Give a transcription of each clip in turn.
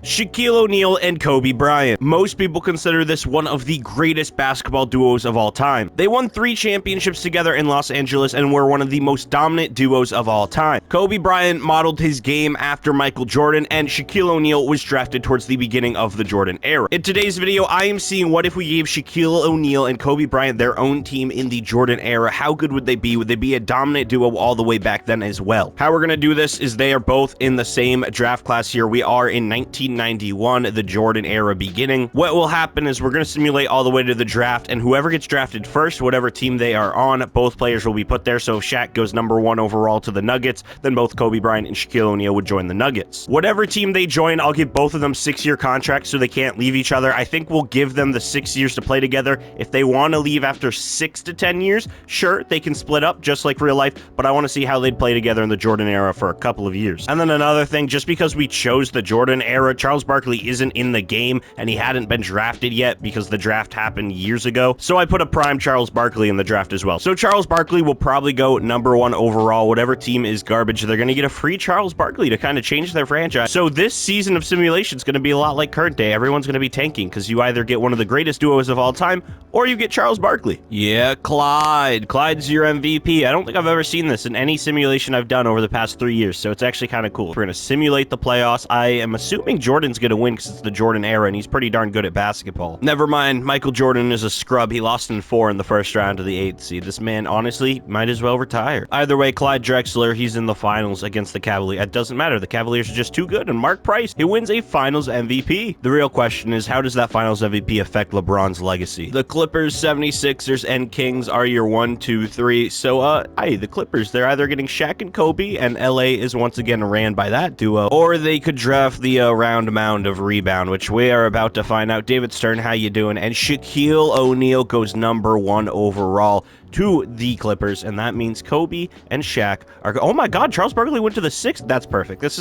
Shaquille O'Neal and Kobe Bryant. Most people consider this one of the greatest basketball duos of all time. They won 3 championships together in Los Angeles and were one of the most dominant duos of all time. Kobe Bryant modeled his game after Michael Jordan, and Shaquille O'Neal was drafted towards the beginning of the Jordan era. In today's video, I am seeing what if we gave Shaquille O'Neal and Kobe Bryant their own team in the Jordan era. How good would they be? Would they be a dominant duo all the way back then as well? How we're going to do this is they are both in the same draft class here. We are in 1991, the Jordan era beginning. What will happen is we're going to simulate all the way to the draft, and whoever gets drafted first, whatever team they are on, both players will be put there. So if Shaq goes number 1 overall to the Nuggets, then both Kobe Bryant and Shaquille O'Neal would join the Nuggets. Whatever team they join, I'll give both of them 6-year contracts so they can't leave each other. I think we'll give them the 6 years to play together. If they want to leave after 6 to 10 years, sure, they can split up just like real life, but I want to see how they'd play together in the Jordan era for a couple of years. And then another thing, just because we chose the Jordan era, Charles Barkley isn't in the game, and he hadn't been drafted yet because the draft happened years ago. So I put a prime Charles Barkley in the draft as well. So Charles Barkley will probably go number 1 overall. Whatever team is garbage, they're going to get a free Charles Barkley to kind of change their franchise. So this season of simulation is going to be a lot like current day. Everyone's going to be tanking because you either get one of the greatest duos of all time or you get Charles Barkley. Yeah, Clyde. Clyde's your MVP. I don't think I've ever seen this in any simulation I've done over the past 3 years, so it's actually kind of cool. We're going to simulate the playoffs. I am assuming Jordan's going to win because it's the Jordan era and he's pretty darn good at basketball. Never mind, Michael Jordan is a scrub. He lost in 4 in the first round of the 8th seed. This man, honestly, might as well retire. Either way, Clyde Drexler, he's in the finals against the Cavaliers. It doesn't matter. The Cavaliers are just too good, and Mark Price, he wins a finals MVP. The real question is, how does that finals MVP affect LeBron's legacy? The Clippers, 76ers, and Kings are your 1, 2, 3. So, the Clippers, they're either getting Shaq and Kobe, and LA is once again ran by that duo, or they could draft the round mound of rebound, which we are about to find out. David Stern, how you doing? And Shaquille O'Neal goes number 1 overall to the Clippers, and that means Kobe and Shaq are... Oh my god, Charles Barkley went to the 6th. That's perfect. This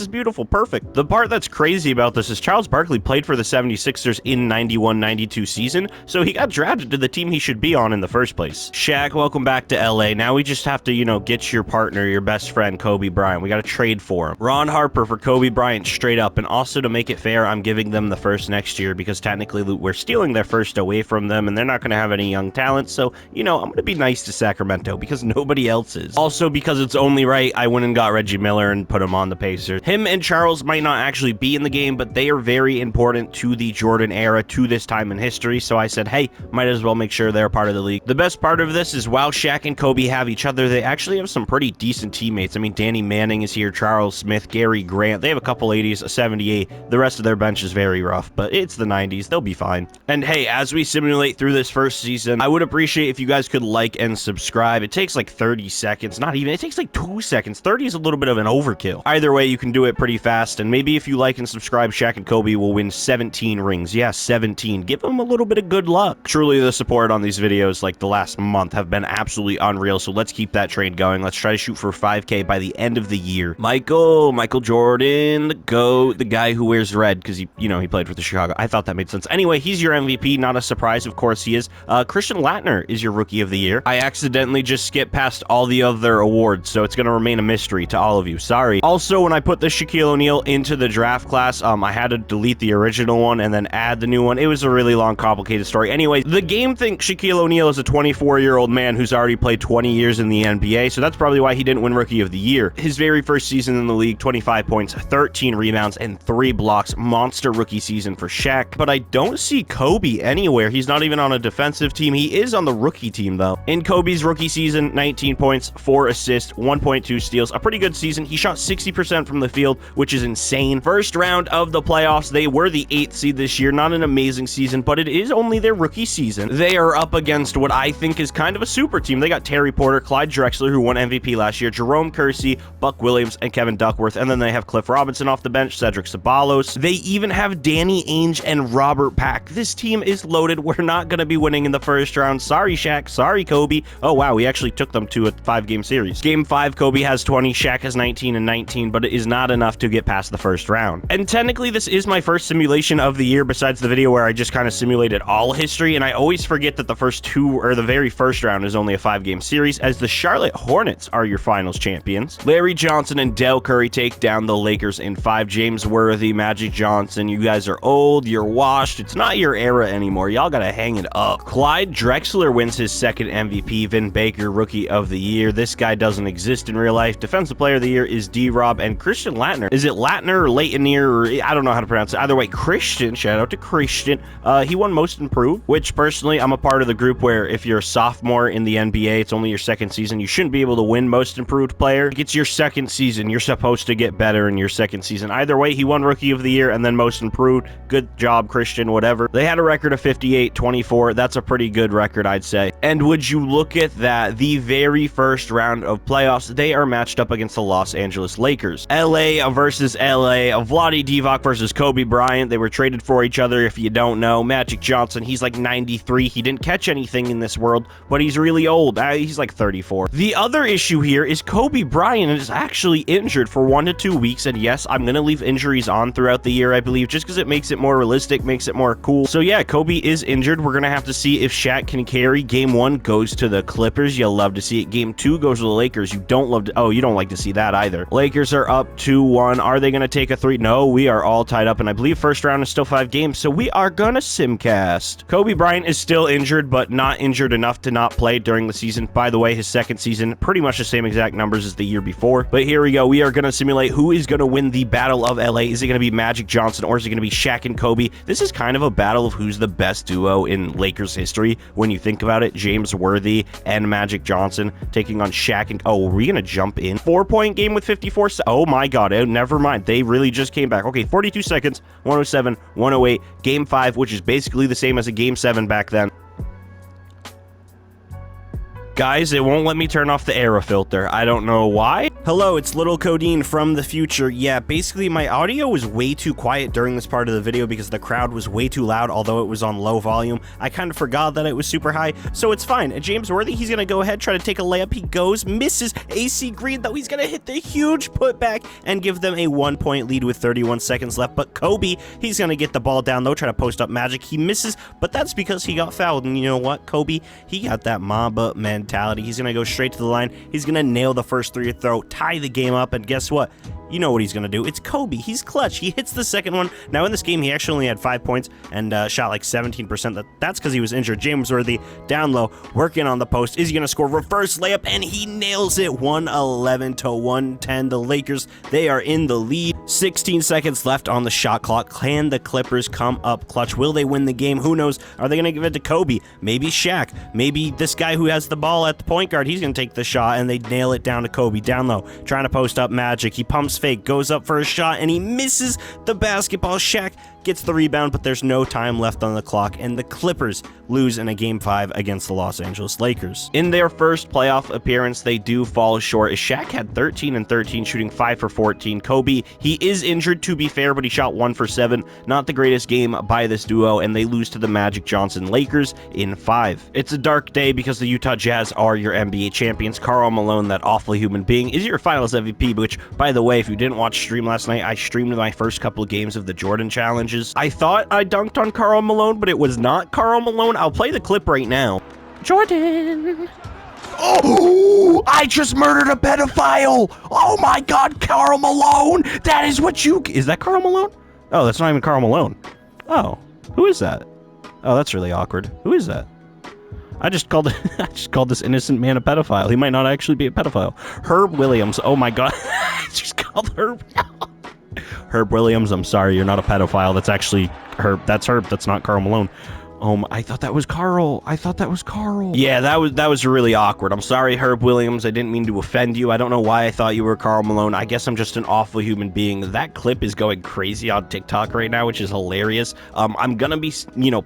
is beautiful. Perfect. The part that's crazy about this is Charles Barkley played for the 76ers in 91-92 season, so he got drafted to the team he should be on in the first place. Shaq, welcome back to LA. Now we just have to, you know, get your partner, your best friend, Kobe Bryant. We got to trade for him. Ron Harper for Kobe Bryant straight up, and also to make it fair, I'm giving them the first next year because technically we're stealing their first away from them, and they're not going to have any young talent, so, you know, I'm going to be nice to Sacramento because nobody else is. Also, because it's only right, I went and got Reggie Miller and put him on the Pacers. Him and Charles might not actually be in the game, but they are very important to the Jordan era, to this time in history, so I said, hey, might as well make sure they're part of the league. The best part of this is while Shaq and Kobe have each other, they actually have some pretty decent teammates. I mean, Danny Manning is here, Charles Smith, Gary Grant. They have a couple 80s, a 78. The rest of their bench is very rough, but it's the 90s. They'll be fine. And hey, as we simulate through this first season, I would appreciate if you guys could like and subscribe. It takes like 30 seconds, not even, it takes like 2 seconds. 30 is a little bit of an overkill. Either way, you can do it pretty fast, and maybe if you like and subscribe, Shaq and Kobe will win 17 rings. Yeah, 17. Give them a little bit of good luck. Truly, the support on these videos like the last month have been absolutely unreal, so let's keep that train going. Let's try to shoot for 5K by the end of the year. Michael Jordan, the GOAT, the guy who wears red because he played for the Chicago. I thought that made sense. Anyway, he's your MVP, not a surprise. Of course he is. Christian Laettner is your Rookie of the Year. I accidentally just skipped past all the other awards, so it's going to remain a mystery to all of you. Sorry. Also, when I put the Shaquille O'Neal into the draft class, I had to delete the original one and then add the new one. It was a really long, complicated story. Anyway, the game thinks Shaquille O'Neal is a 24-year-old man who's already played 20 years in the NBA, so that's probably why he didn't win Rookie of the Year. His very first season in the league, 25 points, 13 rebounds, and 3 blocks. Monster rookie season for Shaq. But I don't see Kobe anywhere. He's not even on a defensive team. He is on the rookie team, though. In Kobe's rookie season, 19 points, 4 assists, 1.2 steals. A pretty good season. He shot 60% from the field, which is insane. First round of the playoffs. They were the 8th seed this year. Not an amazing season, but it is only their rookie season. They are up against what I think is kind of a super team. They got Terry Porter, Clyde Drexler, who won MVP last year, Jerome Kersey, Buck Williams, and Kevin Duckworth. And then they have Cliff Robinson off the bench, Cedric Ceballos. They even have Danny Ainge and Robert Pack. This team is loaded. We're not going to be winning in the first round. Sorry, Shaq. Sorry. Sorry, Kobe. Oh, wow, we actually took them to a 5-game series. Game 5, Kobe has 20, Shaq has 19 and 19, but it is not enough to get past the first round. And technically, this is my first simulation of the year besides the video where I just kind of simulated all history, and I always forget that the very first round is only a 5-game series, as the Charlotte Hornets are your finals champions. Larry Johnson and Del Curry take down the Lakers in 5. James Worthy, Magic Johnson, you guys are old, you're washed, it's not your era anymore, y'all gotta hang it up. Clyde Drexler wins his second MVP, Vin Baker Rookie of the Year. This guy doesn't exist in real life. Defensive Player of the Year is D-Rob, and Christian Laettner. Is it Laettner or Laettner, or I don't know how to pronounce it. Either way, Christian, shout out to Christian, he won Most Improved, which personally, I'm a part of the group where if you're a sophomore in the NBA, it's only your second season, you shouldn't be able to win Most Improved Player. It's your second season, you're supposed to get better in your second season. Either way, he won Rookie of the Year and then Most Improved. Good job, Christian, whatever. They had a record of 58-24. That's a pretty good record, I'd say. And would you look at that, the very first round of playoffs, they are matched up against the Los Angeles Lakers. LA versus LA, Vlade Divac versus Kobe Bryant. They were traded for each other, if you don't know. Magic Johnson, he's like 93. He didn't catch anything in this world, but he's really old. He's like 34. The other issue here is Kobe Bryant is actually injured for 1 to 2 weeks, and yes, I'm going to leave injuries on throughout the year, I believe, just because it makes it more realistic, makes it more cool. So yeah, Kobe is injured. We're going to have to see if Shaq can carry. Game 1 goes to the Clippers. You'll love to see it. Game 2 goes to the Lakers. You don't like to see that either. Lakers are up 2-1. Are they going to take a 3? No, we are all tied up, and I believe first round is still 5 games, so we are going to simcast. Kobe Bryant is still injured, but not injured enough to not play during the season. By the way, his second season, pretty much the same exact numbers as the year before. But here we go. We are going to simulate who is going to win the Battle of LA. Is it going to be Magic Johnson, or is it going to be Shaq and Kobe? This is kind of a battle of who's the best duo in Lakers history when you think about it. James Worthy and Magic Johnson taking on Shaq and... Oh, are we going to jump in? 4-point game with 54... Oh my god, never mind. They really just came back. Okay, 42 seconds, 107, 108, Game 5, which is basically the same as a Game 7 back then. Guys, it won't let me turn off the era filter. I don't know why. Hello, it's Little Codeine from the future. Yeah, basically my audio was way too quiet during this part of the video because the crowd was way too loud, although it was on low volume. I kind of forgot that it was super high, so it's fine. And James Worthy, he's gonna go ahead, try to take a layup. He goes, misses. AC Green, though, he's gonna hit the huge putback and give them a 1-point lead with 31 seconds left. But Kobe, he's gonna get the ball down, though, try to post up Magic. He misses, but that's because he got fouled. And you know what? Kobe, he got that Mamba mentality. He's gonna go straight to the line. He's gonna nail the first 3 throw, tie the game up, and guess what? You know what he's gonna do. It's Kobe. He's clutch. He hits the second one. Now in this game, he actually only had 5 points and shot like 17%. That's because he was injured. James Worthy down low, working on the post. Is he gonna score? Reverse layup, and he nails it. 111 to 110. The Lakers, they are in the lead. 16 seconds left on the shot clock. Can the Clippers come up clutch? Will they win the game? Who knows? Are they gonna give it to Kobe? Maybe Shaq. Maybe this guy who has the ball at the point guard, he's gonna take the shot, and they nail it down to Kobe. Down low, trying to post up Magic. He pumps fake, goes up for a shot, and he misses the basketball. Shaq gets the rebound, but there's no time left on the clock, and the Clippers lose in a Game 5 against the Los Angeles Lakers. In their first playoff appearance, they do fall short, as Shaq had 13 and 13, shooting 5 for 14. Kobe, he is injured, to be fair, but he shot 1 for 7. Not the greatest game by this duo, and they lose to the Magic Johnson Lakers in 5. It's a dark day because the Utah Jazz are your NBA champions. Karl Malone, that awful human being, is your finals MVP, which, by the way, if you didn't watch stream last night, I streamed my first couple of games of the Jordan challenges. I thought I dunked on Karl Malone, but it was not Karl Malone. I'll play the clip right now. Jordan. Oh, I just murdered a pedophile. Oh my god, Karl Malone. That is what you... Is that Karl Malone? Oh, that's not even Karl Malone. Oh, who is that? Oh, that's really awkward. Who is that? I just called this innocent man a pedophile. He might not actually be a pedophile. Herb Williams. Oh my god. I just called Herb. Herb Williams, I'm sorry, you're not a pedophile. That's actually Herb. That's Herb. That's not Karl Malone. I thought that was Carl. Yeah, that was really awkward. I'm sorry, Herb Williams. I didn't mean to offend you. I don't know why I thought you were Karl Malone. I guess I'm just an awful human being. That clip is going crazy on TikTok right now, which is hilarious. I'm gonna be,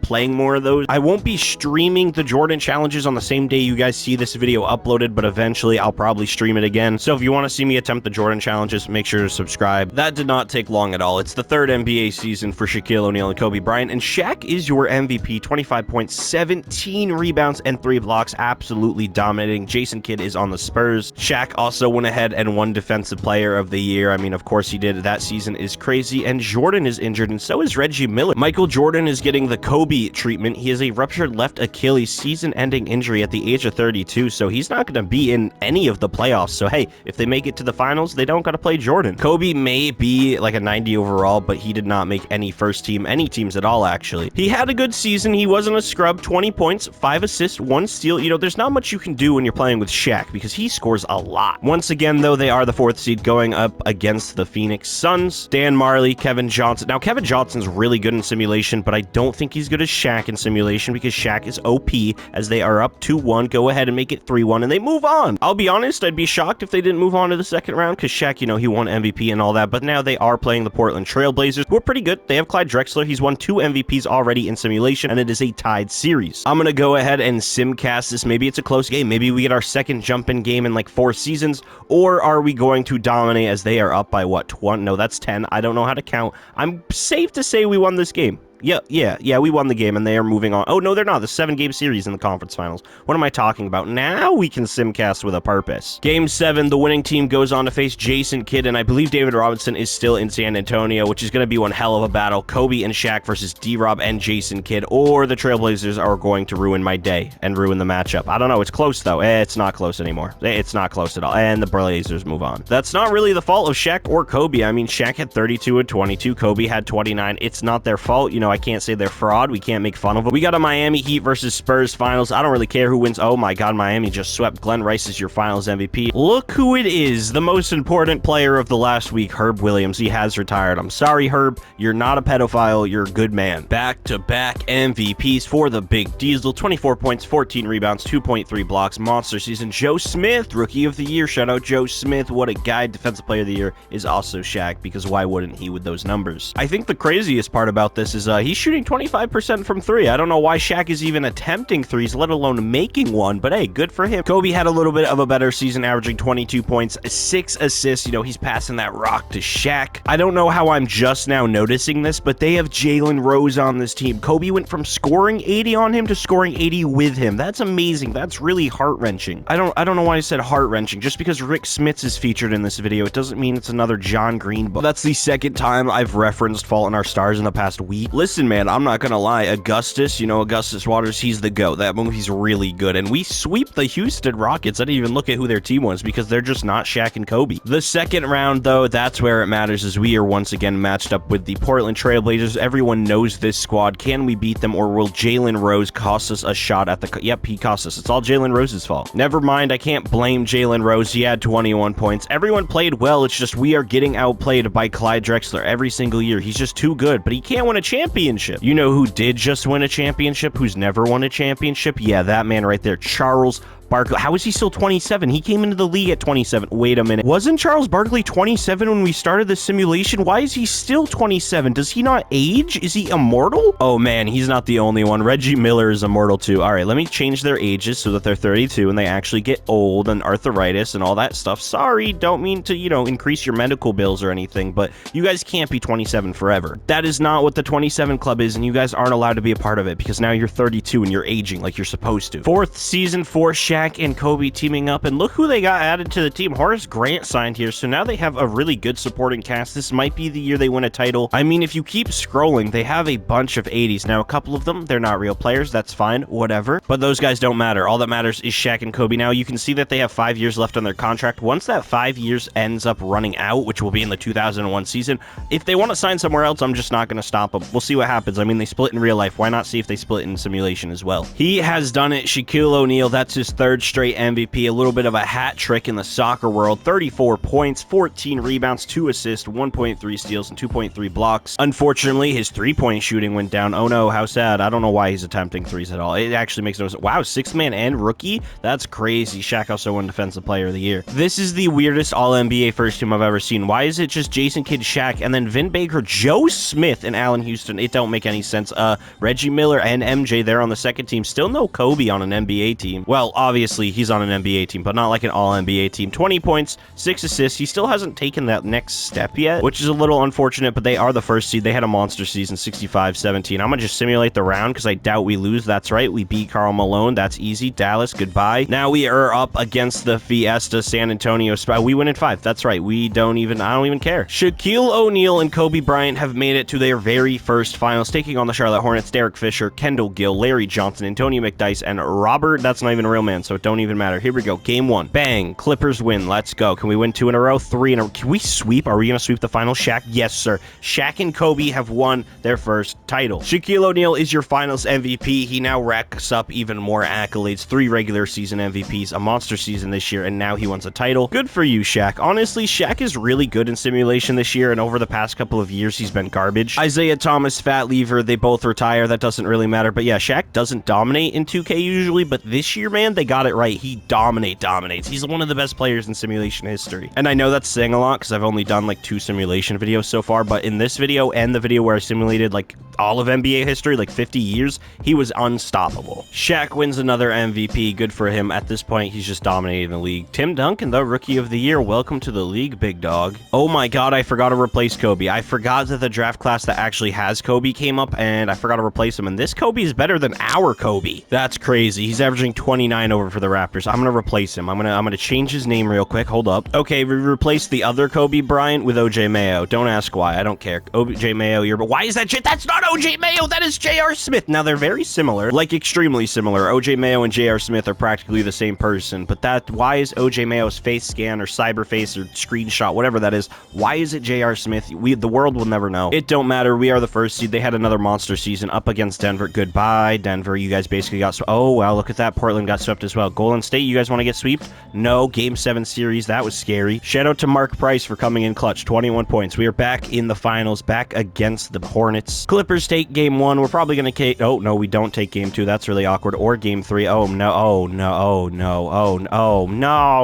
playing more of those. I won't be streaming the Jordan challenges on the same day you guys see this video uploaded, but eventually I'll probably stream it again. So if you want to see me attempt the Jordan challenges, make sure to subscribe. That did not take long at all. It's the 3rd NBA season for Shaquille O'Neal and Kobe Bryant, and Shaq is your MVP 25 points, 17 rebounds, and 3 blocks, absolutely dominating. Jason Kidd is on the Spurs. Shaq also went ahead and won Defensive Player of the Year. I mean, of course he did. That season is crazy, and Jordan is injured, and so is Reggie Miller. Michael Jordan is getting the Kobe treatment. He has a ruptured left Achilles season-ending injury at the age of 32, so he's not going to be in any of the playoffs. So hey, if they make it to the finals, they don't got to play Jordan. Kobe may be like a 90 overall, but he did not make any first team, any teams at all, actually. He had a good season. He wasn't a scrub. 20 points, 5 assists, 1 steal. You know, there's not much you can do when you're playing with Shaq because he scores a lot. Once again, though, they are the 4th seed going up against the Phoenix Suns. Dan Marley, Kevin Johnson. Now, Kevin Johnson's really good in simulation, but I don't think he's good as Shaq in simulation because Shaq is OP as they are up 2-1. Go ahead and make it 3-1 and they move on. I'll be honest, I'd be shocked if they didn't move on to the second round because Shaq, you know, he won MVP and all that, but now they are playing the Portland Trail Blazers, who are pretty good. They have Clyde Drexler. He's won 2 MVPs already in simulation, and it is a tied series. I'm gonna go ahead and simcast this. Maybe it's a close game. Maybe we get our second jump-in game in like 4 seasons, or are we going to dominate as they are up by what, 20? No, that's 10. I don't know how to count. I'm safe to say we won this game. Yeah, we won the game, and they are moving on. Oh, no, they're not. The 7-game series in the conference finals. What am I talking about? Now we can simcast with a purpose. Game 7, the winning team goes on to face Jason Kidd, and I believe David Robinson is still in San Antonio, which is going to be one hell of a battle. Kobe and Shaq versus D-Rob and Jason Kidd, or the Trailblazers are going to ruin my day and ruin the matchup. I don't know. It's close, though. It's not close anymore. It's not close at all, and the Blazers move on. That's not really the fault of Shaq or Kobe. I mean, Shaq had 32 and 22. Kobe had 29. It's not their fault. You know, I can't say they're fraud. We can't make fun of them. We got a Miami Heat versus Spurs finals. I don't really care who wins. Oh my god, Miami just swept. Glenn Rice is your finals MVP. Look who it is. The most important player of the last week, Herb Williams. He has retired. I'm sorry, Herb. You're not a pedophile. You're a good man. Back-to-back MVPs for the Big Diesel. 24 points, 14 rebounds, 2.3 blocks. Monster season. Joe Smith, Rookie of the Year. Shout out Joe Smith. What a guy. Defensive Player of the Year is also Shaq, because why wouldn't he with those numbers? I think the craziest part about this is he's shooting 25% from 3. I don't know why Shaq is even attempting threes, let alone making one, but hey, good for him. Kobe had a little bit of a better season, averaging 22 points, 6 assists. You know, he's passing that rock to Shaq. I don't know how I'm just now noticing this, but they have Jalen Rose on this team. Kobe went from scoring 80 on him to scoring 80 with him. That's amazing. That's really heart-wrenching. I don't know why I said heart-wrenching. Just because Rick Smits is featured in this video, it doesn't mean it's another John Green book. That's the second time I've referenced Fault in Our Stars in the past week. Listen, man, I'm not gonna lie. Augustus, you know, Augustus Waters, he's the GOAT. That movie's really good, and we sweep the Houston Rockets. I didn't even look at who their team was because they're just not Shaq and Kobe. The second round, though, that's where it matters, as we are once again matched up with the Portland Trail Blazers. Everyone knows this squad. Can we beat them, or will Jalen Rose cost us a shot at the... Yep, he cost us. It's all Jalen Rose's fault. Never mind, I can't blame Jalen Rose. He had 21 points. Everyone played well. It's just we are getting outplayed by Clyde Drexler every single year. He's just too good, but he can't win a championship. You know who did just win a championship, who's never won a championship? Yeah, that man right there, Charles Barkley. How is he still 27? He came into the league at 27. Wait a minute. Wasn't Charles Barkley 27 when we started the simulation? Why is he still 27? Does he not age? Is he immortal? Oh man, he's not the only one. Reggie Miller is immortal too. All right, let me change their ages so that they're 32 and they actually get old and arthritis and all that stuff. Sorry, don't mean to, you know, increase your medical bills or anything, but you guys can't be 27 forever. That is not what the 27 Club is, and you guys aren't allowed to be a part of it because now you're 32 and you're aging like you're supposed to. 4th season for Shaq and Kobe teaming up, and look who they got added to the team. Horace Grant signed here, so now they have a really good supporting cast. This might be the year they win a title. I mean, if you keep scrolling, they have a bunch of 80s. Now, a couple of them, they're not real players. That's fine, whatever. But those guys don't matter. All that matters is Shaq and Kobe. Now, you can see that they have 5 years left on their contract. Once that 5 years ends up running out, which will be in the 2001 season, if they want to sign somewhere else, I'm just not going to stop them. We'll see what happens. I mean, they split in real life. Why not see if they split in simulation as well? He has done it. Shaquille O'Neal, that's his 3rd straight MVP. A little bit of a hat trick in the soccer world. 34 points, 14 rebounds, 2 assists, 1.3 steals, and 2.3 blocks. Unfortunately, his 3-point shooting went down. Oh no, how sad. I don't know why he's attempting threes at all. It actually makes no sense. Wow, 6th man and rookie? That's crazy. Shaq also won Defensive Player of the Year. This is the weirdest All-NBA first team I've ever seen. Why is it just Jason Kidd, Shaq, and then Vin Baker, Joe Smith, and Allen Houston? It don't make any sense. Reggie Miller and MJ there on the second team. Still no Kobe on an NBA team. Well, obviously he's on an NBA team, but not like an all-NBA team. 20 points, 6 assists. He still hasn't taken that next step yet, which is a little unfortunate, but they are the first seed. They had a monster season, 65-17. I'm gonna just simulate the round because I doubt we lose. That's right, we beat Karl Malone. That's easy. Dallas, goodbye. Now we are up against the Fiesta San Antonio spot. We win in 5. That's right. I don't even care. Shaquille O'Neal and Kobe Bryant have made it to their very first finals, taking on the Charlotte Hornets. Derek Fisher, Kendall Gill, Larry Johnson, Antonio McDyess, and Robert. That's not even a real man, so it don't even matter. Here we go. Game 1. Bang. Clippers win. Let's go. Can we win 2 in a row? 3 in a row? Can we sweep? Are we going to sweep the finals? Shaq? Yes, sir. Shaq and Kobe have won their first title. Shaquille O'Neal is your finals MVP. He now racks up even more accolades. 3 regular season MVPs, a monster season this year, and now he wants a title. Good for you, Shaq. Honestly, Shaq is really good in simulation this year, and over the past couple of years, he's been garbage. Isaiah Thomas, Fat Lever, they both retire. That doesn't really matter, but yeah, Shaq doesn't dominate in 2K usually, but this year, man, they got it right. He dominates. He's one of the best players in simulation history. And I know that's saying a lot because I've only done like 2 simulation videos so far, but in this video and the video where I simulated like all of NBA history, like 50 years, he was unstoppable. Shaq wins another MVP. Good for him. At this point, he's just dominating the league. Tim Duncan, the Rookie of the Year. Welcome to the league, big dog. Oh my god, I forgot to replace Kobe. I forgot that the draft class that actually has Kobe came up, and I forgot to replace him, and this Kobe is better than our Kobe. That's crazy. He's averaging 29 over for the Raptors. I'm gonna replace him. I'm gonna change his name real quick. Hold up. Okay, we replaced the other Kobe Bryant with OJ Mayo. Don't ask why. I don't care. OJ Mayo, but why is that shit? That's not OJ Mayo. That is J.R. Smith. Now, they're very similar, like extremely similar. OJ Mayo and J.R. Smith are practically the same person, but why is OJ Mayo's face scan or cyberface or screenshot, whatever that is, why is it J.R. Smith? The world will never know. It don't matter. We are the first seed. They had another monster season up against Denver. Goodbye, Denver. You guys basically got oh, wow, look at that. Portland got swept as well. Golden State, you guys want to get swept? No. Game 7 series. That was scary. Shout out to Mark Price for coming in clutch. 21 points. We are back in the finals, back against the Hornets. Clippers take game 1. We're probably going to oh, no, we don't take game 2. That's really awkward. Or game 3. Oh, no. Oh, no. Oh, no. Oh,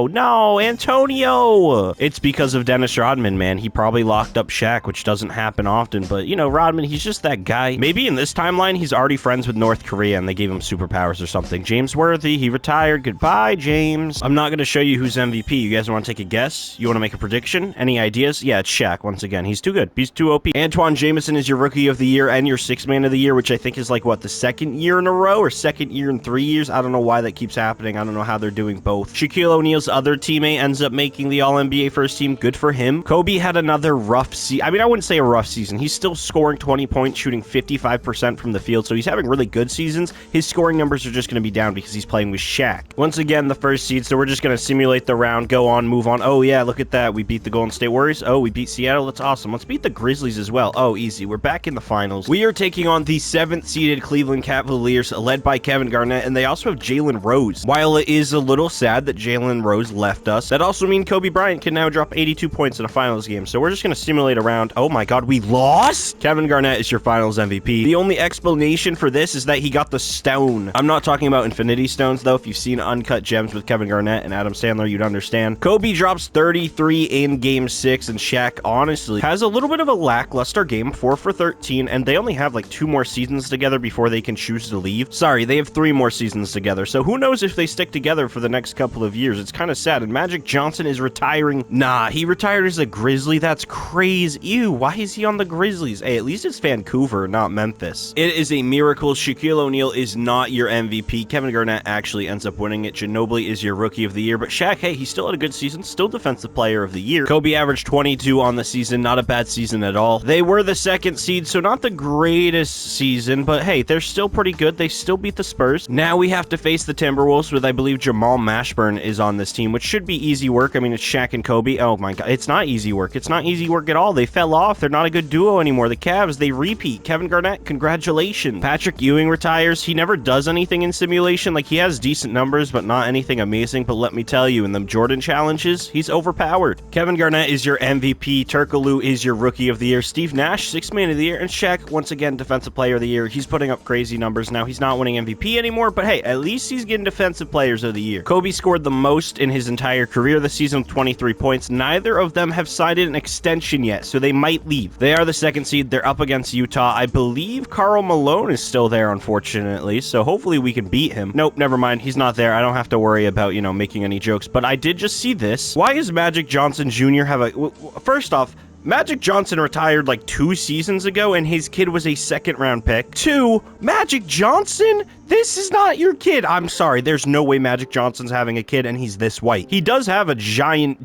no. Antonio. It's because of Dennis Rodman, man. He probably locked up Shaq, which doesn't happen often, but, you know, Rodman, he's just that guy. Maybe in this timeline, he's already friends with North Korea, and they gave him superpowers or something. James Worthy, he retired. Goodbye, James. I'm not going to show you who's MVP. You guys want to take a guess? You want to make a prediction? Any ideas? Yeah, it's Shaq. Once again, he's too good. He's too OP. Antoine Jameson is your Rookie of the Year and your 6th Man of the Year, which I think is like, what, the 2nd year in a row or 2nd year in 3 years? I don't know why that keeps happening. I don't know how they're doing both. Shaquille O'Neal's other teammate ends up making the All-NBA first team. Good for him. Kobe had another rough season. I mean, I wouldn't say a rough season. He's still scoring 20 points, shooting 55% from the field, so he's having really good seasons. His scoring numbers are just going to be down because he's playing with Shaq. Once again, the first seed, so we're just going to simulate the round, go on, move on. Oh, yeah, look at that. We beat the Golden State Warriors. Oh, we beat Seattle. That's awesome. Let's beat the Grizzlies as well. Oh, easy. We're back in the finals. We are taking on the 7th-seeded Cleveland Cavaliers, led by Kevin Garnett, and they also have Jalen Rose. While it is a little sad that Jalen Rose left us, that also means Kobe Bryant can now drop 82 points in a finals game, so we're just going to simulate a round. Oh my god, we lost? Kevin Garnett is your finals MVP. The only explanation for this is that he got the stone. I'm not talking about Infinity Stones, though. If you've seen Uncut Gems with Kevin Garnett and Adam Sandler, you'd understand. Kobe drops 33 in Game 6, and Shaq, honestly, has a little bit of a lackluster game, 4 for 13, and they only have like 2 more seasons together before they can choose to leave. Sorry, they have 3 more seasons together, so who knows if they stick together for the next couple of years. It's kind of sad, and Magic Johnson is retiring. Nah, he retired as a Grizzly. That's crazy. Ew, why is he on the Grizzlies? Hey, at least it's Vancouver, not Memphis. It is a miracle. Shaquille O'Neal is not your MVP. Kevin Garnett actually ends up winning it. Ginobili is your Rookie of the Year, but Shaq, hey, he still had a good season, still Defensive Player of the Year. Kobe averaged 22 on the season, not a bad season at all. They were the 2nd seed, so not the greatest season, but hey, they're still pretty good. They still beat the Spurs. Now we have to face the Timberwolves with, I believe, Jamal Mashburn is on this team, which should be easy work. I mean, it's Shaq and Kobe. Oh my god, it's not easy work. It's not easy work at all. They fell off. They're not a good duo anymore. The Cavs, they repeat. Kevin Garnett, congratulations. Patrick Ewing retires. He never does anything in simulation. Like, he has decent numbers, but not anything amazing. But let me tell you, in them Jordan challenges, he's overpowered. Kevin Garnett is your MVP. Turkoglu is your Rookie of the Year. Steve Nash, 6th Man of the Year. And Shaq, once again, Defensive Player of the Year. He's putting up crazy numbers now. He's not winning MVP anymore, but hey, at least he's getting Defensive Players of the Year. Kobe scored the most in his entire career this season with 23 points. Neither of them have signed an extension yet, so they might leave. They are the 2nd seed. They're up against Utah. I believe Karl Malone is still there, unfortunately, so hopefully we can beat him. Nope, never mind. He's Kobe's not there. I don't have to worry about, you know, making any jokes, but I did just see this. Why is Magic Johnson Jr. have a... First off, Magic Johnson retired like 2 seasons ago, and his kid was a second-round pick. 2, Magic Johnson? This is not your kid. I'm sorry. There's no way Magic Johnson's having a kid, and he's this white. He does have a giant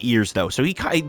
ears, though. So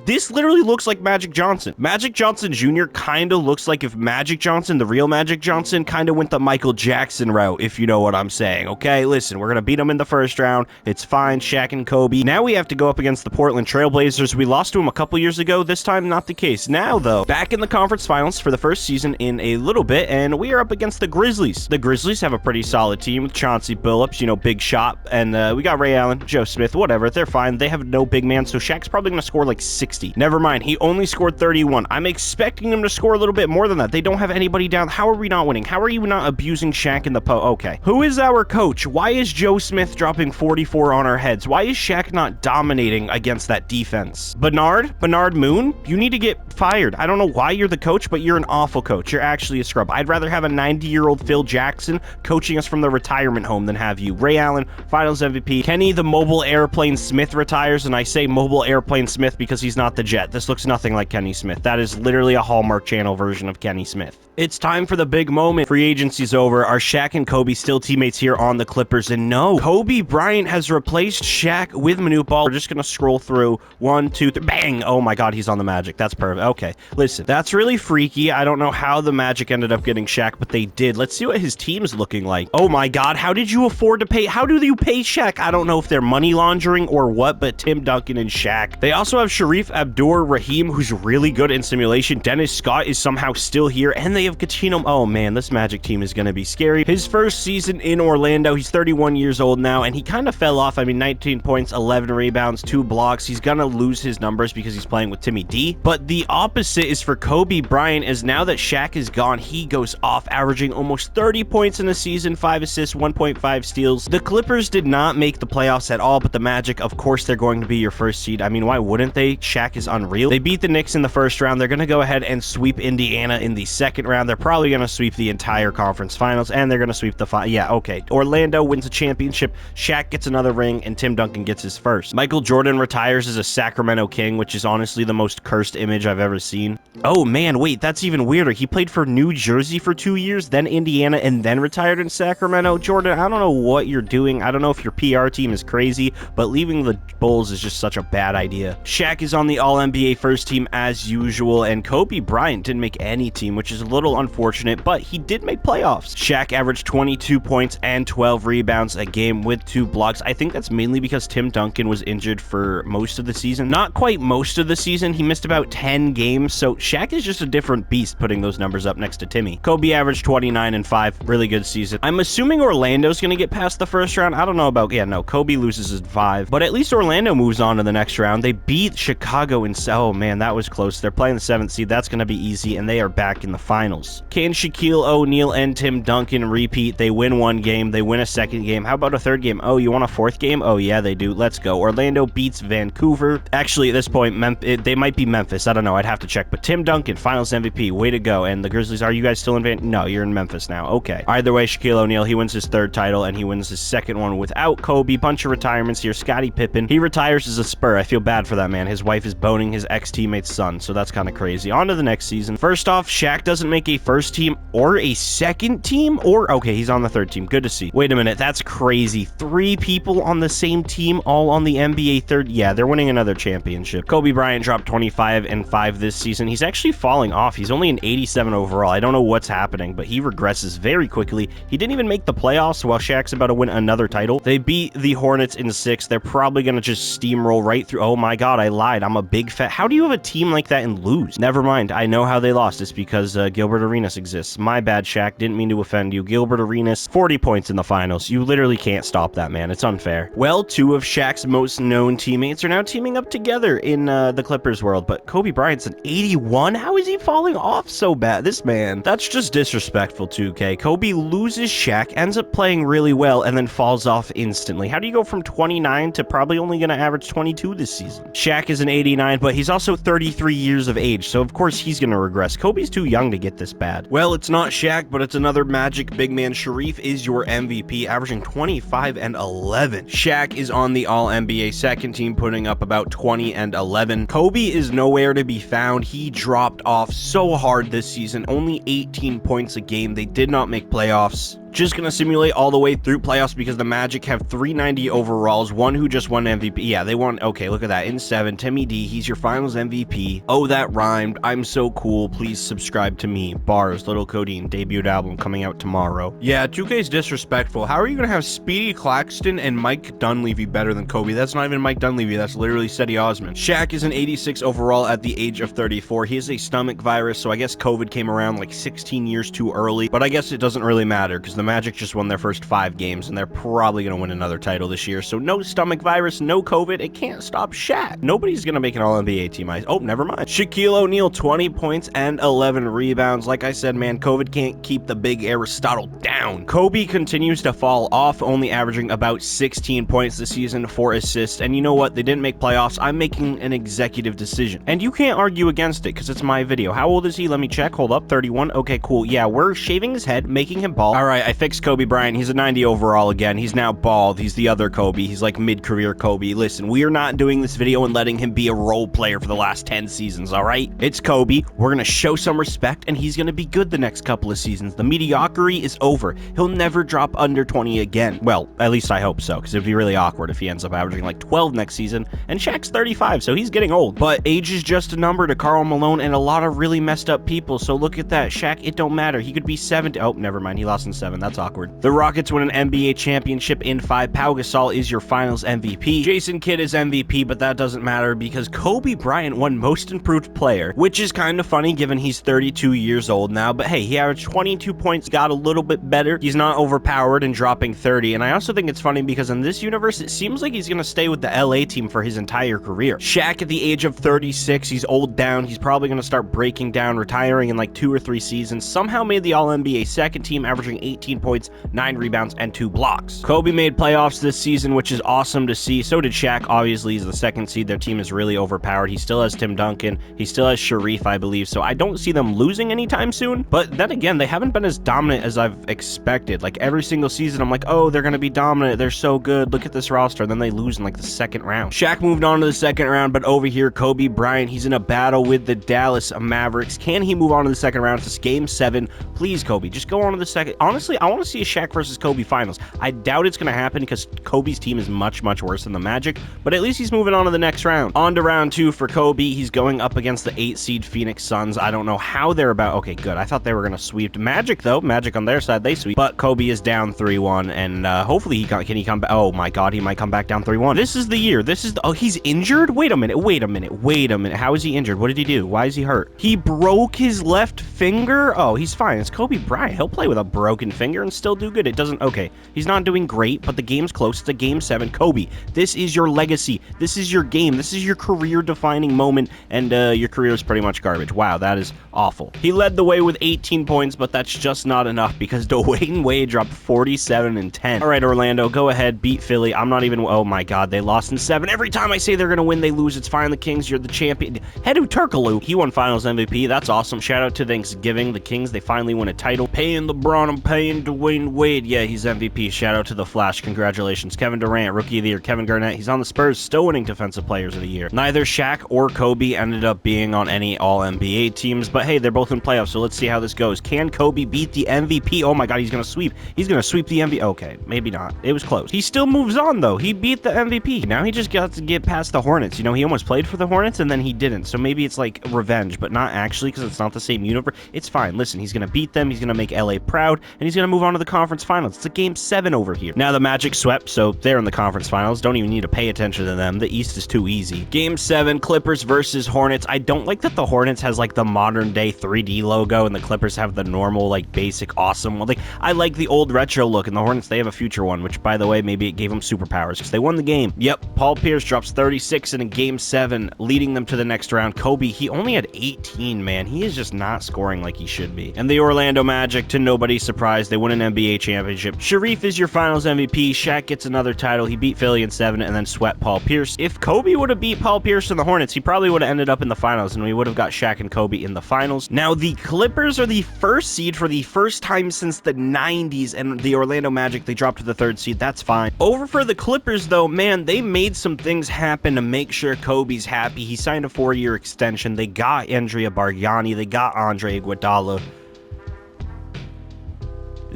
this literally looks like Magic Johnson. Magic Johnson Jr. kind of looks like if Magic Johnson, the real Magic Johnson, kind of went the Michael Jackson route, if you know what I'm saying. Okay, listen, we're going to beat him in the first round. It's fine. Shaq and Kobe. Now we have to go up against the Portland Trailblazers. We lost to them a couple years ago. This time, not the case. Now, though, back in the conference finals for the first season in a little bit, and we are up against the Grizzlies. The Grizzlies have a pretty solid team with Chauncey Billups, you know, big shot, and we got Ray Allen, Joe Smith, whatever. They're fine. They have no big man, so Shaq's probably going to score like 60. Never mind. He only scored 31. I'm expecting him to score a little bit more than that. They don't have anybody down. How are we not winning? How are you not abusing Shaq in the Okay. Who is our coach? Why is Joe Smith dropping 44 on our heads? Why is Shaq not dominating against that defense? Bernard Moon? You need to get fired. I don't know why you're the coach, but you're an awful coach. You're actually a scrub. I'd rather have a 90-year-old Phil Jackson coaching us from the retirement home than have you. Ray Allen, Finals MVP. Kenny the Mobile Airplane Smith retires, and I say Mobile Airplane Smith because he's not the Jet. This looks nothing like Kenny Smith. That is literally a Hallmark Channel version of Kenny Smith. It's time for the big moment. Free agency's over. Are Shaq and Kobe still teammates here on the Clippers? And no, Kobe Bryant has replaced Shaq with Manute Ball. We're just gonna scroll through 1, 2, 3. Bang! Oh my God, he's on the Magic. That's perfect. Okay, listen, that's really freaky. I don't know how the Magic ended up getting Shaq, but they did. Let's see what his team's looking like. Oh my God, how did you afford to pay? How do you pay Shaq? I don't know if they're money laundering or what, but Tim Duncan and Shaq. They also have Sharif Abdur-Rahim, who's really good in simulation. Dennis Scott is somehow still here, and they have Coutinho. Oh man, this Magic team is going to be scary. His first season in Orlando, he's 31 years old now, and he kind of fell off. I mean, 19 points, 11 rebounds, 2 blocks. He's going to lose his numbers because he's playing with Timmy D. But the opposite is for Kobe Bryant, as now that Shaq is gone, he goes off, averaging almost 30 points in a season, 5 assists, 1.5 steals. The Clippers did not make the playoffs at all, but the Magic, of course, they're going to be your first seed. I mean, why wouldn't they? Shaq is unreal. They beat the Knicks in the first round. They're going to go ahead and sweep Indiana in the second round. They're probably going to sweep the entire conference finals, and they're going to sweep the yeah, okay. Orlando wins a championship. Shaq gets another ring, and Tim Duncan gets his first. Michael Jordan retires as a Sacramento King, which is honestly the most cursed image I've ever seen. Oh man, wait, that's even weirder. He played for New Jersey for 2 years, then Indiana, and then retired in Sacramento. Jordan, I don't know what you're doing. I don't know if your PR team is crazy, but leaving the Bulls is just such a bad idea. Shaq is on the All-NBA first team as usual, and Kobe Bryant didn't make any team, which is a little unfortunate, but he did make playoffs. Shaq averaged 22 points and 12 rebounds a game with 2 blocks. I think that's mainly because Tim Duncan was injured for most of the season. Not quite most of the season. He missed about 10 games, so Shaq is just a different beast putting those numbers up next to Timmy. Kobe averaged 29 and 5. Really good season. I'm assuming Orlando's going to get past the first round. I don't know about... Yeah, no, Kobe loses his 5, but at least Orlando moves on to the next round. They beat Chicago in... Oh, man, that was close. They're playing the 7th seed. That's going to be easy, and they are back in the finals. Can Shaquille O'Neal and Tim Duncan repeat? They win 1 game. They win a 2nd game. How about a 3rd game? Oh, you want a 4th game? Oh, yeah, they do. Let's go. Orlando beats Vancouver. Actually, at this point, they might be Memphis. I don't know. I'd have to check. But Tim Duncan, finals MVP. Way to go. And the Grizzlies, are you guys still in No, you're in Memphis now. Okay. Either way, Shaquille O'Neal, he wins his 3rd title, and he wins his 2nd one without Kobe. Bunch of retirements here. Scottie Pippen, he retires as a Spur. I feel bad for that man. His wife is boning his ex-teammate's son, so that's kind of crazy. On to the next season. First off, Shaq doesn't make a first team or a 2nd team, or... Okay, he's on the 3rd team. Good to see. Wait a minute. That's crazy. 3 people on the same team, all on the NBA 3rd. Yeah, they're winning another championship. Kobe Bryant dropped 25 and 5 this season. He's actually falling off. He's only an 87 overall. I don't know what's happening, but he regresses very quickly. He didn't even make the playoffs while Shaq's about to win another title. They beat the Hornets in 6. They're probably going to just steamroll right through. Oh my God, I lied. I'm a big fat... How do you have a team like that and lose? Never mind. I know how they lost. It's because Gilbert Arenas exists. My bad, Shaq. Didn't mean to offend you. Gilbert Arenas, 40 points in the finals. You literally can't stop that, man. It's unfair. Well, 2 of Shaq's most known teammates are now teaming up together in the Clippers world, but Kobe Bryant's an 81? How is he falling off so bad? This man, that's just disrespectful, 2K. Kobe loses Shaq, ends up playing really well, and then falls off instantly. How do you go from 29 to probably only going to average 22 this season? Shaq is an 89, but he's also 33 years of age, so of course he's going to regress. Kobe's too young to get this bad. Well, it's not Shaq, but it's another Magic big man. Sharif is your MVP, averaging 25 and 11. Shaq is on the All-NBA second team, putting up about 20 and 11. Kobe is nowhere to be found. He dropped off so hard this season, only 18 points a game. They did not make playoffs. Just gonna simulate all the way through playoffs because the Magic have 390 overalls, one who just won MVP. Yeah, they won. Okay, look at that. In 7, Timmy D, he's your finals MVP. Oh, that rhymed. I'm so cool. Please subscribe to me. Bars, Little Codeine, debut album coming out tomorrow. Yeah, 2K's disrespectful. How are you gonna have Speedy Claxton and Mike Dunleavy better than Kobe? That's not even Mike Dunleavy. That's literally Cedi Osman. Shaq is an 86 overall at the age of 34. He has a stomach virus, so I guess COVID came around like 16 years too early, but I guess it doesn't really matter because the Magic just won their first 5 games, and they're probably going to win another title this year. So no stomach virus, no COVID. It can't stop Shaq. Nobody's going to make an All-NBA team. Oh, never mind. Shaquille O'Neal, 20 points and 11 rebounds. Like I said, man, COVID can't keep the big Aristotle down. Kobe continues to fall off, only averaging about 16 points this season, 4 assists. And you know what? They didn't make playoffs. I'm making an executive decision. And you can't argue against it because it's my video. How old is he? Let me check. Hold up. 31. Okay, cool. Yeah, we're shaving his head, making him bald. All right, I fixed Kobe Bryant. He's a 90 overall again. He's now bald. He's the other Kobe. He's like mid-career Kobe. Listen, we are not doing this video and letting him be a role player for the last 10 seasons, all right? It's Kobe. We're going to show some respect, and he's going to be good the next couple of seasons. The mediocrity is over. He'll never drop under 20 again. Well, at least I hope so, because it'd be really awkward if he ends up averaging like 12 next season, and Shaq's 35, so he's getting old. But age is just a number to Karl Malone and a lot of really messed up people, so look at that. Shaq, it don't matter. He could be 70. Oh, never mind. He lost in 7. That's awkward. The Rockets win an NBA championship in 5. Pau Gasol is your finals MVP. Jason Kidd is MVP, but that doesn't matter because Kobe Bryant won most improved player, which is kind of funny given he's 32 years old now. But hey, he averaged 22 points, got a little bit better. He's not overpowered and dropping 30. And I also think it's funny because in this universe, it seems like he's going to stay with the LA team for his entire career. Shaq at the age of 36, he's old down. He's probably going to start breaking down, retiring in like 2 or 3 seasons. Somehow made the All-NBA second team, averaging 18 points, 9 rebounds, and 2 blocks. Kobe made playoffs this season, which is awesome to see. So did Shaq. Obviously, he's the second seed. Their team is really overpowered. He still has Tim Duncan. He still has Sharif, I believe. So I don't see them losing anytime soon. But then again, they haven't been as dominant as I've expected. Like every single season, I'm like, oh, they're going to be dominant. They're so good. Look at this roster. And then they lose in like the second round. Shaq moved on to the second round, but over here, Kobe Bryant, he's in a battle with the Dallas Mavericks. Can he move on to the second round? It's game 7. Please, Kobe, just go on to the second. Honestly, I want to see a Shaq versus Kobe finals. I doubt it's going to happen because Kobe's team is much, much worse than the Magic, but at least he's moving on to the next round. On to round 2 for Kobe. He's going up against the 8 seed Phoenix Suns. I don't know how they're about. Okay, good. I thought they were going to sweep Magic, though. Magic on their side, they sweep. But Kobe is down 3-1, and hopefully can he come back? Oh my God, he might come back down 3-1. This is the year. This is the, oh, he's injured? Wait a minute. How is he injured? What did he do? Why is he hurt? He broke his left finger? Oh, he's fine. It's Kobe Bryant. He'll play with a broken finger and still do good. It doesn't, okay. He's not doing great, but the game's close. It's a game 7. Kobe, this is your legacy. This is your game. This is your career-defining moment, and your career is pretty much garbage. Wow, that is awful. He led the way with 18 points, but that's just not enough because Dwayne Wade dropped 47 and 10. All right, Orlando, go ahead, beat Philly. I'm not even, oh my God, they lost in 7. Every time I say they're going to win, they lose. It's fine. The Kings, you're the champion. Hedu Turkoglu, he won finals MVP. That's awesome. Shout out to Thanksgiving. The Kings, they finally win a title. Paying LeBron, I'm paying Dwayne Wade. Yeah, he's MVP. Shout out to the Flash. Congratulations. Kevin Durant, Rookie of the Year. Kevin Garnett, he's on the Spurs, still winning Defensive Players of the Year. Neither Shaq or Kobe ended up being on any All-NBA teams, but hey, they're both in playoffs, so let's see how this goes. Can Kobe beat the MVP? Oh my God, he's going to sweep. He's going to sweep the MVP. Okay, maybe not. It was close. He still moves on, though. He beat the MVP. Now he just got to get past the Hornets. You know, he almost played for the Hornets, and then he didn't, so maybe it's like revenge, but not actually, because it's not the same universe. It's fine. Listen, he's going to beat them. He's going to make LA proud, and he's going to going to move on to the conference finals. It's a game 7 over here. Now the Magic swept, so they're in the conference finals. Don't even need to pay attention to them. The East is too easy. Game 7, Clippers versus Hornets. I don't like that the Hornets has like the modern day 3D logo and the Clippers have the normal like basic awesome one. Like, I like the old retro look, and the Hornets, they have a future one, which by the way, maybe it gave them superpowers because they won the game. Yep, Paul Pierce drops 36 in a game 7, leading them to the next round. Kobe, he only had 18, man. He is just not scoring like he should be. And the Orlando Magic, to nobody's surprise, they win an NBA championship. Sharif is your finals MVP. Shaq gets another title. He beat Philly in 7 and then swept Paul Pierce. If Kobe would have beat Paul Pierce and the Hornets, he probably would have ended up in the finals, and we would have got Shaq and Kobe in the finals. Now, the Clippers are the first seed for the first time since the 90s, and the Orlando Magic, they dropped to the 3rd seed. That's fine. Over for the Clippers, though, man, they made some things happen to make sure Kobe's happy. He signed a 4-year extension. They got Andrea Bargnani. They got Andre Iguodala.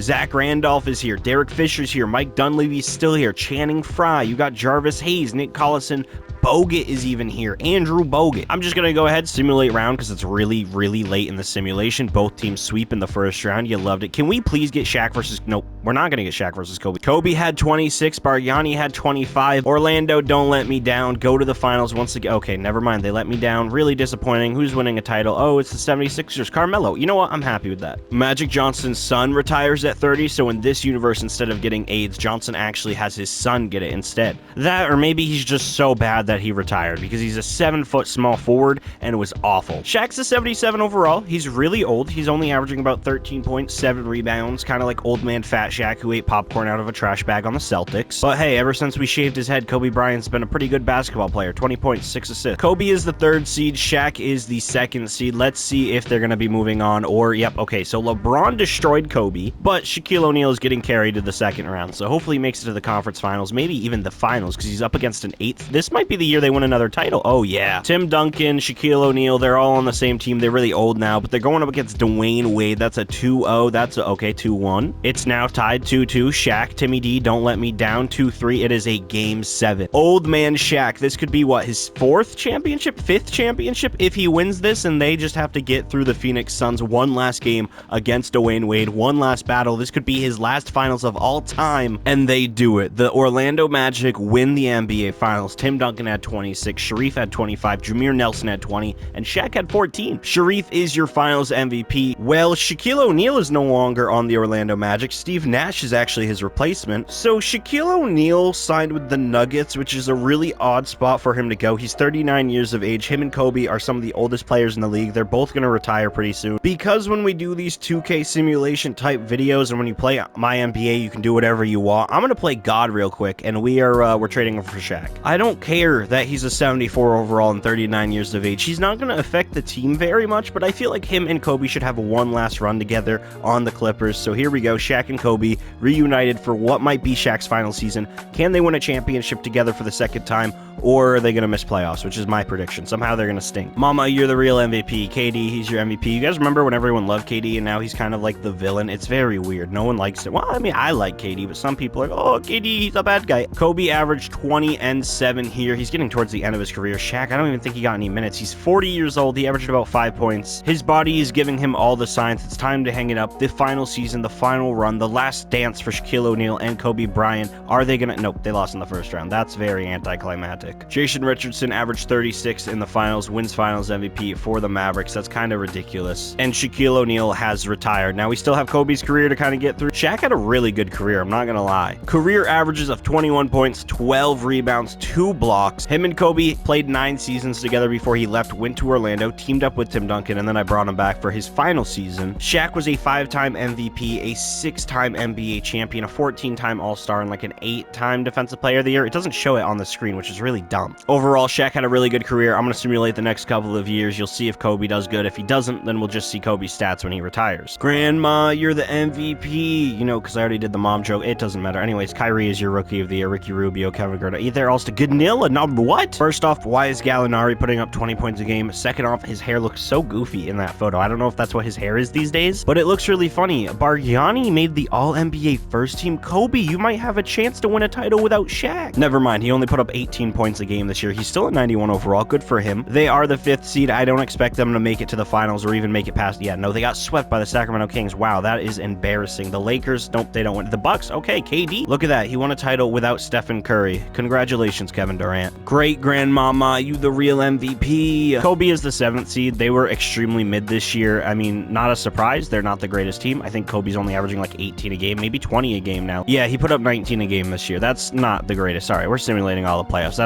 Zach Randolph is here. Derek Fisher's here. Mike Dunleavy's still here. Channing Frye. You got Jarvis Hayes, Nick Collison. Bogut is even here. Andrew Bogut. I'm just going to go ahead, simulate round, because it's really, really late in the simulation. Both teams sweep in the first round. You loved it. Can we please get Shaq versus... Nope, we're not going to get Shaq versus Kobe. Kobe had 26. Bargnani had 25. Orlando, don't let me down. Go to the finals once again. Okay, never mind. They let me down. Really disappointing. Who's winning a title? Oh, it's the 76ers. Carmelo. You know what? I'm happy with that. Magic Johnson's son retires at 30, so in this universe, instead of getting AIDS, Johnson actually has his son get it instead. That, or maybe he's just so bad that he retired, because he's a 7-foot small forward and it was awful. Shaq's a 77 overall. He's really old. He's only averaging about 13.7 rebounds, kind of like old man Fat Shaq who ate popcorn out of a trash bag on the Celtics. But hey, ever since we shaved his head, Kobe Bryant's been a pretty good basketball player. 20 points, 6 assists. Kobe is the 3rd seed. Shaq is the 2nd seed. Let's see if they're going to be moving on, or yep, okay, so LeBron destroyed Kobe, but Shaquille O'Neal is getting carried to the 2nd round, so hopefully he makes it to the conference finals, maybe even the finals, because he's up against an 8th. This might be the year they win another title. Oh yeah. Tim Duncan, Shaquille O'Neal, they're all on the same team. They're really old now, but they're going up against Dwayne Wade. That's a 2-0. That's a, okay, 2-1. It's now tied 2-2. Shaq, Timmy D, don't let me down, 2-3. It is a game 7. Old man Shaq. This could be what, his 4th championship, 5th championship if he wins this, and they just have to get through the Phoenix Suns one last game against Dwayne Wade, one last battle. This could be his last finals of all time, and they do it. The Orlando Magic win the NBA finals. Tim Duncan had 26, Sharif had 25, Jameer Nelson had 20, and Shaq had 14. Sharif is your finals MVP. Well, Shaquille O'Neal is no longer on the Orlando Magic. Steve Nash is actually his replacement. So Shaquille O'Neal signed with the Nuggets, which is a really odd spot for him to go. He's 39 years of age. Him and Kobe are some of the oldest players in the league. They're both going to retire pretty soon. Because when we do these 2K simulation type videos, and when you play MyNBA, you can do whatever you want. I'm going to play God real quick, and we're trading him for Shaq. I don't care that he's a 74 overall and 39 years of age. He's not going to affect the team very much, but I feel like him and Kobe should have one last run together on the Clippers. So here we go. Shaq and Kobe reunited for what might be Shaq's final season. Can they win a championship together for the 2nd time, or are they going to miss playoffs, which is my prediction. Somehow they're going to stink. Mama, you're the real MVP. KD, he's your MVP. You guys remember when everyone loved KD and now he's kind of like the villain? It's very weird. No one likes it. Well, I mean, I like KD, but some people are like, oh, KD, he's a bad guy. Kobe averaged 20 and 7 here. He's getting towards the end of his career. Shaq, I don't even think he got any minutes. He's 40 years old. He averaged about 5 points. His body is giving him all the signs. It's time to hang it up. The final season, the final run, the last dance for Shaquille O'Neal and Kobe Bryant. Are they gonna... Nope, they lost in the 1st round. That's very anticlimactic. Jason Richardson averaged 36 in the finals, wins finals MVP for the Mavericks. That's kind of ridiculous. And Shaquille O'Neal has retired. Now we still have Kobe's career to kind of get through. Shaq had a really good career, I'm not gonna lie. Career averages of 21 points, 12 rebounds, 2 blocks. Him and Kobe played 9 seasons together before he left, went to Orlando, teamed up with Tim Duncan, and then I brought him back for his final season. Shaq was a 5-time MVP, a 6-time NBA champion, a 14-time All-Star, and like an 8-time Defensive Player of the Year. It doesn't show it on the screen, which is really dumb. Overall, Shaq had a really good career. I'm going to simulate the next couple of years. You'll see if Kobe does good. If he doesn't, then we'll just see Kobe's stats when he retires. Grandma, you're the MVP. You know, because I already did the mom joke. It doesn't matter. Anyways, Kyrie is your Rookie of the Year. Ricky Rubio, Kevin Garnett. They're all good. Nil, what? First off, why is Gallinari putting up 20 points a game? Second off, his hair looks so goofy in that photo. I don't know if that's what his hair is these days, but it looks really funny. Bargnani made the All-NBA first team. Kobe, you might have a chance to win a title without Shaq. Never mind, he only put up 18 points a game this year. He's still at 91 overall. Good for him. They are the 5th seed. I don't expect them to make it to the finals or even make it past. Yeah, no, they got swept by the Sacramento Kings. Wow, that is embarrassing. The Lakers, nope, they don't win. The Bucks, okay, KD. Look at that. He won a title without Stephen Curry. Congratulations, Kevin Durant. Great grandmama, you the real MVP. Kobe is the 7th seed. They were extremely mid this year. I mean, not a surprise. They're not the greatest team. I think Kobe's only averaging like 18 a game, maybe 20 a game now. Yeah, he put up 19 a game this year. That's not the greatest. Sorry, we're simulating all the playoffs.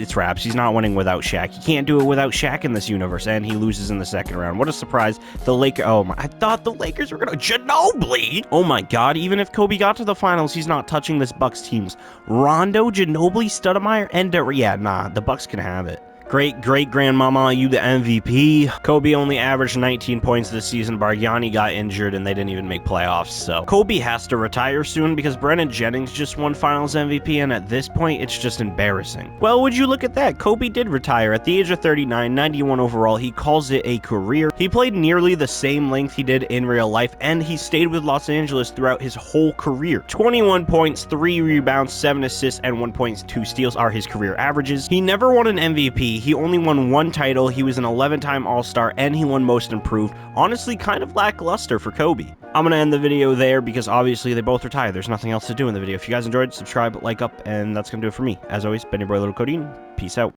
It's Raps. He's not winning without Shaq. He can't do it without Shaq in this universe, and he loses in the second round. What a surprise. The Lakers, oh my, I thought the Lakers were gonna, Ginobili! Oh my god, even if Kobe got to the finals, he's not touching this Bucks teams. Rondo, Ginobili, Stoudemire, and yeah, nah, the Bucks can have it. Great grandmama, you the MVP. Kobe only averaged 19 points this season. Bargnani got injured and they didn't even make playoffs. So Kobe has to retire soon because Brennan Jennings just won Finals MVP, and at this point, it's just embarrassing. Well, would you look at that? Kobe did retire at the age of 39, 91 overall. He calls it a career. He played nearly the same length he did in real life, and he stayed with Los Angeles throughout his whole career. 21 points, 3 rebounds, 7 assists, and 1 point, 2 steals are his career averages. He never won an MVP. He only won 1 title. He was an 11-time All-Star, and he won Most Improved. Honestly, kind of lackluster for Kobe. I'm gonna end the video there because obviously they both retired. There's nothing else to do in the video. If you guys enjoyed, subscribe, like up, and that's gonna do it for me. As always, been your boy Little Codeine. Peace out.